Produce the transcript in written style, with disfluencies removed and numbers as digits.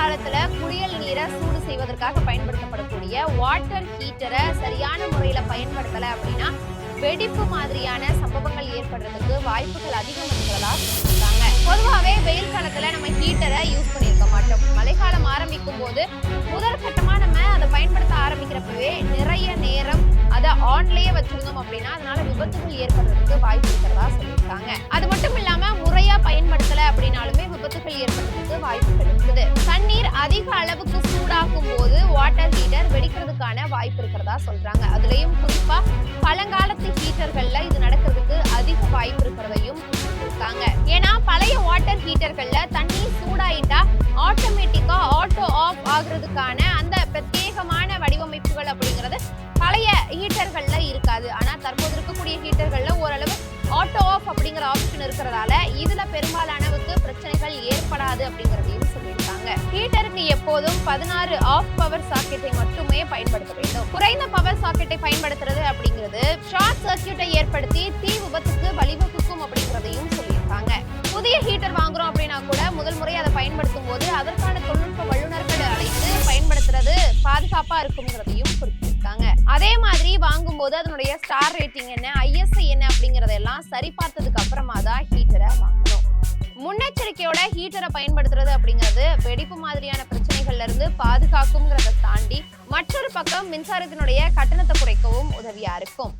காலத்துல குளியல் நீரை சூடு செய்வதற்காக பயன்படுத்தப்படக்கூடிய வாட்டர் ஹீட்டரை சரியான முறையில பயன்படுத்தல அப்படின்னா வெடிப்பு மாதிரியான சம்பவங்கள் ஏற்படுறதுக்கு வாய்ப்புகள் அதிகம் இருக்கிறதா சொல்றாங்க. பொதுவாகவே வெயில் காலத்துல நம்ம ஹீட்டரை யூஸ் பண்ணியிருக்க மாட்டோம். மழைக்காலம் ஆரம்பிக்கும் போது முதல் கட்டமா நம்ம அதை பயன்படுத்த ஆரம்பிக்கிறப்பவே நிறைய நேரம் அதை ஆன்லயே வச்சிருந்தோம் அப்படின்னா அதனால விபத்துகள் ஏற்படுறதுக்கு வாய்ப்பு இருக்கிறதா சொல்லியிருக்காங்க. அது மட்டும் இல்லாம முறையா பயன்படுத்தல அப்படின்னாலுமே விபத்துகள் ஏற்படுறதுக்கு வாய்ப்புகள் இருக்குது. தண்ணீர் அதிக அளவுக்கு சூடாக்கும் போது வாட்டர் ஹீட்டர் வெடிக்கிறதுக்கான வாய்ப்பு இருக்கிறதா சொல்றாங்க. அதுலயும் குறிப்பா பழங்காலத்து ஹீட்டர்கள்ல இது நடக்கிறதுக்கு அதிக வாய்ப்பு இருக்கிறதையும் இருக்காங்க. ஏன்னா பழைய வாட்டர் ஹீட்டர்கள்ல தண்ணி சூடாயிட்டா ஆட்டோமேட்டிக்கா ஆட்டோ ஆஃப் ஆகுறதுக்கான அந்த பிரத்யேகமான வடிவமைப்புகள் அப்படிங்கிறது பழைய ஹீட்டர்கள்ல இருக்காது. ஆனா தற்போது இருக்கக்கூடிய ஹீட்டர்கள்ல ஓரளவு ஆட்டோ ஆஃப் அப்படிங்கிற ஆப்ஷன் இருக்கிறதால இதுல பெரும்பாலானவுக்கு பிரச்சனைகள் ஏற்படாது அப்படிங்கறதையும் சொல்லியிருக்காங்க. ஹீட்டருக்கு எப்போதும் 16 ஆஃப் பவர் சாக்கெட்டை மட்டுமே பயன்படுத்த வேண்டும். குறைந்த பவர் சாக்கெட்டை பயன்படுத்துறது அப்படிங்கிறது ஷார்ட் சர்க்யூட்டை ஏற்படுத்தி தீ விபத்துக்கு வழிவகுக்கும் அப்படிங்கறதையும் சொல்லியிருக்காங்க. புதிய ஹீட்டர் வாங்குறோம் அப்படின்னா கூட முதல் முறை அதை பயன்படுத்தும் போது அதற்கான தொழில்நுட்ப வல்லுநர்கள் அழைத்து பயன்படுத்துறது பாதுகாப்பா இருக்குங்கிறதையும் குறிப்பிட்டிருக்காங்க. அதே மாதிரி வாங்கும் போது அதனுடைய ஸ்டார் ரேட்டிங் என்ன, ISI என்ன அப்படிங்கறதெல்லாம் சரி பார்த்ததுக்கு அப்புறமா தான் ஹீட்டரை வாங்கணும். முன்னெச்சரிக்கையோட ஹீட்டரை பயன்படுத்துறது அப்படிங்கிறது வெடிப்பு மாதிரியான பிரச்சனைகள்ல இருந்து பாதுகாக்கும்ங்கிறத தாண்டி மற்றொரு பக்கம் மின்சாரத்தினுடைய கட்டணத்தை குறைக்கவும் உதவியா இருக்கும்.